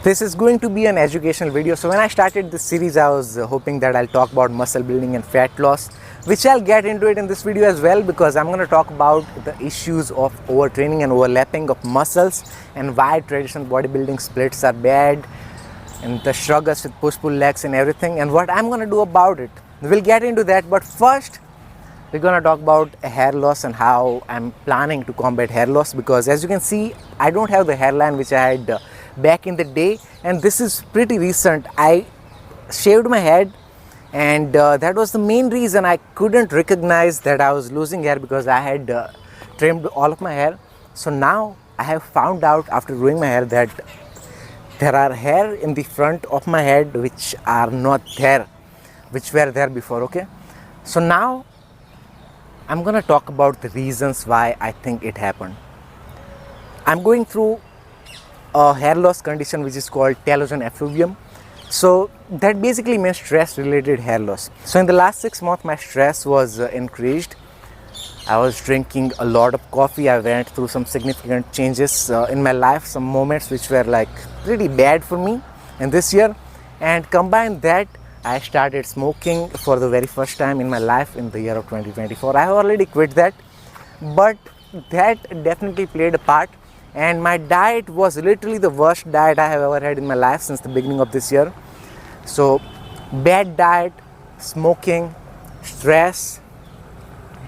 This is going to be an educational video. So when I started this series, I was hoping that I'll talk about muscle building and fat loss, which I'll get into it in this video as well, because I'm going to talk about the issues of overtraining and overlapping of muscles and why traditional bodybuilding splits are bad and the struggles with push-pull legs and everything and what I'm going to do about it. We'll get into that, but first we're going to talk about hair loss and how I'm planning to combat hair loss, because as you can see, I don't have the hairline which I had back in the day, and this is pretty recent. I shaved my head, and that was the main reason I couldn't recognize that I was losing hair, because I had trimmed all of my hair. So now I have found out after growing my hair that there are hair in the front of my head which are not there, which were there before. Okay, so now I'm gonna talk about the reasons why I think it happened. I'm going through a hair loss condition which is called telogen effluvium. So that basically means stress related hair loss. So in the last 6 months my stress was increased. I was drinking a lot of coffee. I went through some significant changes in my life, some moments which were like pretty bad for me in this year, and combine that, I started smoking for the very first time in my life in the year of 2024. I have already quit that, but that definitely played a part. And my diet was literally the worst diet I have ever had in my life since the beginning of this year. So bad diet, smoking, stress,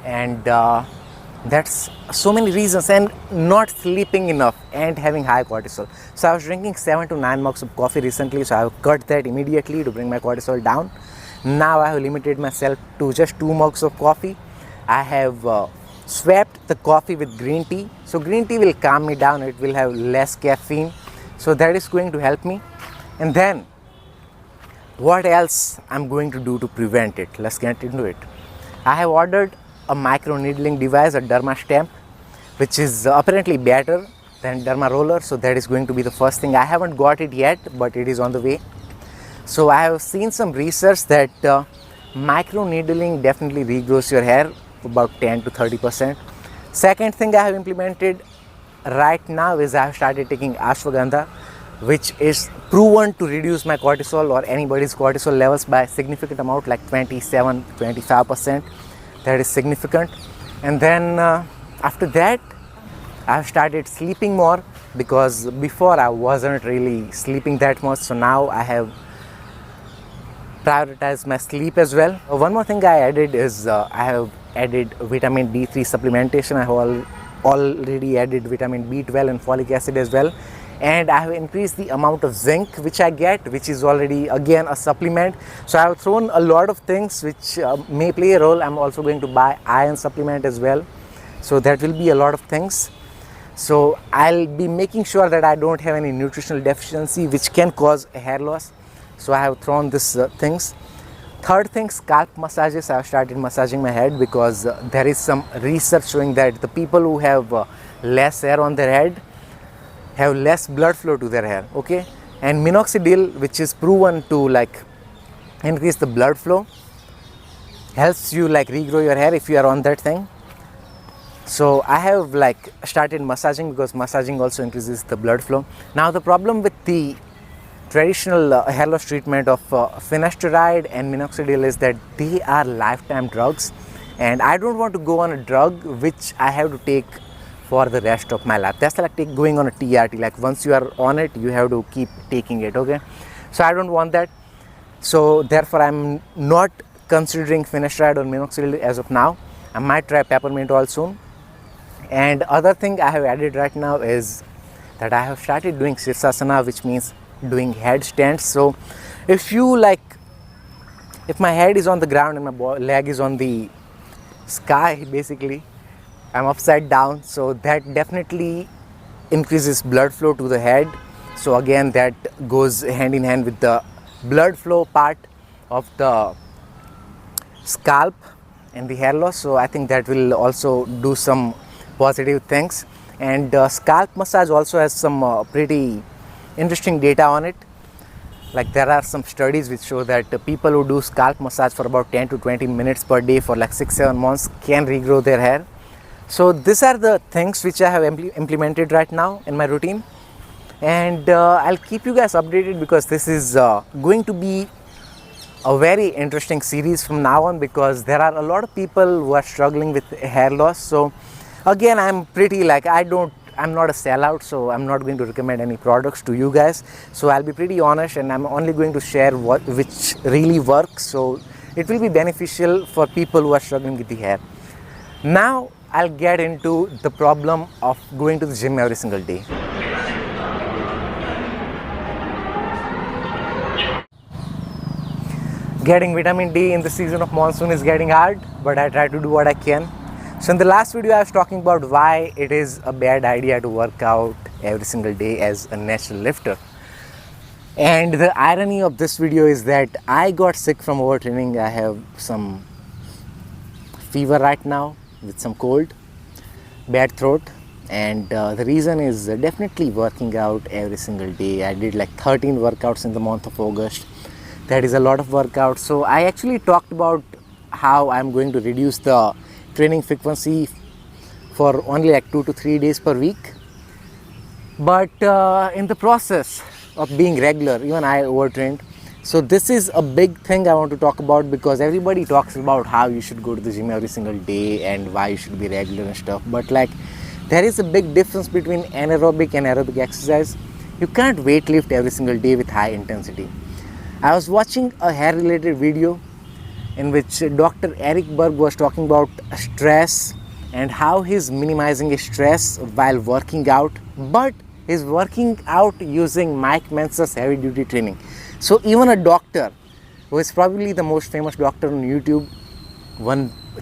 and that's so many reasons, and not sleeping enough and having high cortisol. So I was drinking 7 to 9 mugs of coffee recently, so I have cut that immediately to bring my cortisol down. Now I have limited myself to just 2 mugs of coffee. I have swapped the coffee with green tea. So green tea will calm me down, it will have less caffeine, so that is going to help me. And then what else I'm going to do to prevent it? Let's get into it. I have ordered a microneedling device, a derma stamp, which is apparently better than derma roller, so that is going to be the first thing. I haven't got it yet, but it is on the way. So I have seen some research that microneedling definitely regrows your hair about 10 to 30%. Second thing I have implemented right now is I have started taking Ashwagandha, which is proven to reduce my cortisol or anybody's cortisol levels by a significant amount, like 27-25%. That is significant. And then after that, I have started sleeping more, because before I wasn't really sleeping that much. So now I have prioritized my sleep as well. One more thing I added is I have added vitamin D3 supplementation. I have already added vitamin B12 and folic acid as well, and I have increased the amount of zinc which I get, which is already again a supplement. So I have thrown a lot of things which may play a role. I'm also going to buy iron supplement as well, so that will be a lot of things. So I'll be making sure that I don't have any nutritional deficiency which can cause hair loss. So I have thrown these things. Third thing, scalp massages. I have started massaging my head because there is some research showing that the people who have less hair on their head have less blood flow to their hair. Okay, and minoxidil, which is proven to like increase the blood flow, helps you like regrow your hair if you are on that thing. So I have like started massaging, because massaging also increases the blood flow. Now the problem with the traditional hair loss treatment of finasteride and minoxidil is that they are lifetime drugs, and I don't want to go on a drug which I have to take for the rest of my life. That's like going on a TRT, like once you are on it, you have to keep taking it. Okay, so I don't want that. So therefore I'm not considering finasteride or minoxidil as of now. I might try peppermint oil soon. And other thing I have added right now is that I have started doing Shirshasana, which means doing headstands. So if my head is on the ground and my leg is on the sky, basically I'm upside down, so that definitely increases blood flow to the head. So again, that goes hand in hand with the blood flow part of the scalp and the hair loss. So I think that will also do some positive things. And scalp massage also has some pretty interesting data on it. Like there are some studies which show that people who do scalp massage for about 10 to 20 minutes per day for like 6-7 months can regrow their hair. So these are the things which I have implemented right now in my routine. and I'll keep you guys updated because this is going to be a very interesting series from now on, because there are a lot of people who are struggling with hair loss. So again, I'm pretty like I'm not a sellout, so I'm not going to recommend any products to you guys. So I'll be pretty honest, and I'm only going to share which really works, so it will be beneficial for people who are struggling with the hair. Now I'll get into the problem of going to the gym every single day. Getting vitamin D in the season of monsoon is getting hard, but I try to do what I can. So in the last video I was talking about why it is a bad idea to work out every single day as a natural lifter. And the irony of this video is that I got sick from overtraining. I have some fever right now with some cold, bad throat, and the reason is definitely working out every single day. I did like 13 workouts in the month of August. That is a lot of workouts. So I actually talked about how I'm going to reduce the training frequency for only like 2 to 3 days per week, but in the process of being regular, even I overtrained. So this is a big thing I want to talk about, because everybody talks about how you should go to the gym every single day and why you should be regular and stuff, but like there is a big difference between anaerobic and aerobic exercise. You can't weight lift every single day with high intensity. I was watching a hair related video in which Dr. Berg was talking about stress and how he's minimizing his stress while working out, but he's working out using Mike Mentzer's heavy duty training. So even a doctor who is probably the most famous doctor on YouTube,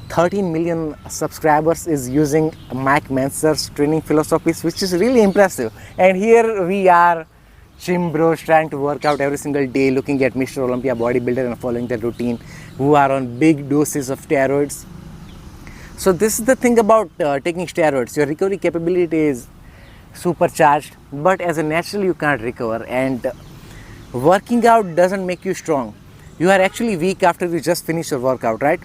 13 million subscribers, is using Mike Mentzer's training philosophies, which is really impressive. And here we are, gym bros trying to work out every single day, looking at Mr. Olympia bodybuilder and following their routine, who are on big doses of steroids. So this is the thing about taking steroids. Your recovery capability is supercharged, but as a natural you can't recover, and working out doesn't make you strong. You are actually weak after you just finish your workout, right?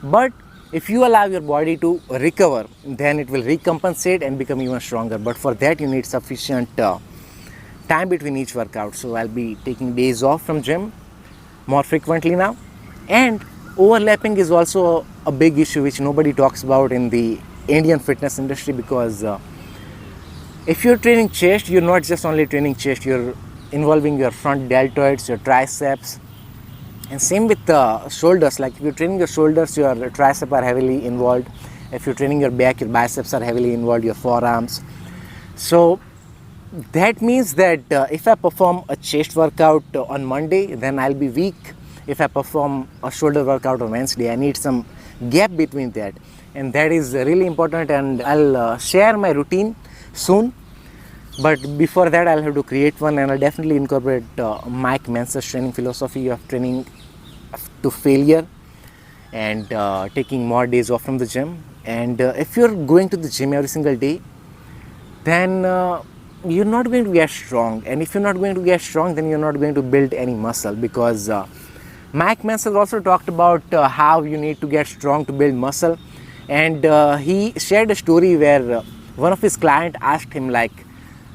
But if you allow your body to recover, then it will recompensate and become even stronger. But for that you need sufficient time between each workout. So I'll be taking days off from gym more frequently now. And overlapping is also a big issue which nobody talks about in the Indian fitness industry, because if you're training chest, you're not just only training chest, you're involving your front deltoids, your triceps, and same with the shoulders. Like if you're training your shoulders, your triceps are heavily involved. If you're training your back, your biceps are heavily involved, your forearms. So that means that if I perform a chest workout on Monday, then I'll be weak. If I perform a shoulder workout on Wednesday, I need some gap between that, and that is really important. And I'll share my routine soon, but before that I'll have to create one, and I'll definitely incorporate Mike Mentzer's training philosophy of training to failure and taking more days off from the gym. And if you're going to the gym every single day, then you're not going to get strong, and if you're not going to get strong, then you're not going to build any muscle, because Mike Mentzer also talked about how you need to get strong to build muscle. And he shared a story where one of his clients asked him, like,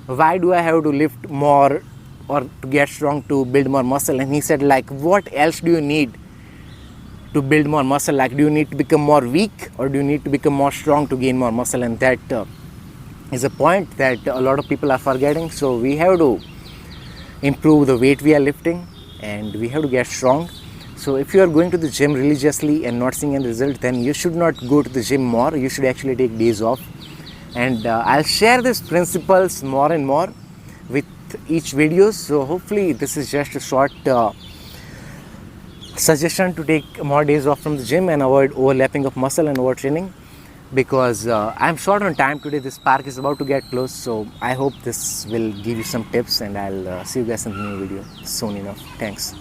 why do I have to lift more or to get strong to build more muscle? And he said, like, what else do you need to build more muscle? Like, do you need to become more weak, or do you need to become more strong to gain more muscle? And that is a point that a lot of people are forgetting. So we have to improve the weight we are lifting, and we have to get strong. So if you are going to the gym religiously and not seeing any result, then you should not go to the gym more. You should actually take days off. And I'll share these principles more and more with each video. So hopefully this is just a short suggestion to take more days off from the gym and avoid overlapping of muscle and overtraining, because I'm short on time today. This park is about to get closed, so I hope this will give you some tips, and I'll see you guys in the new video soon enough. Thanks.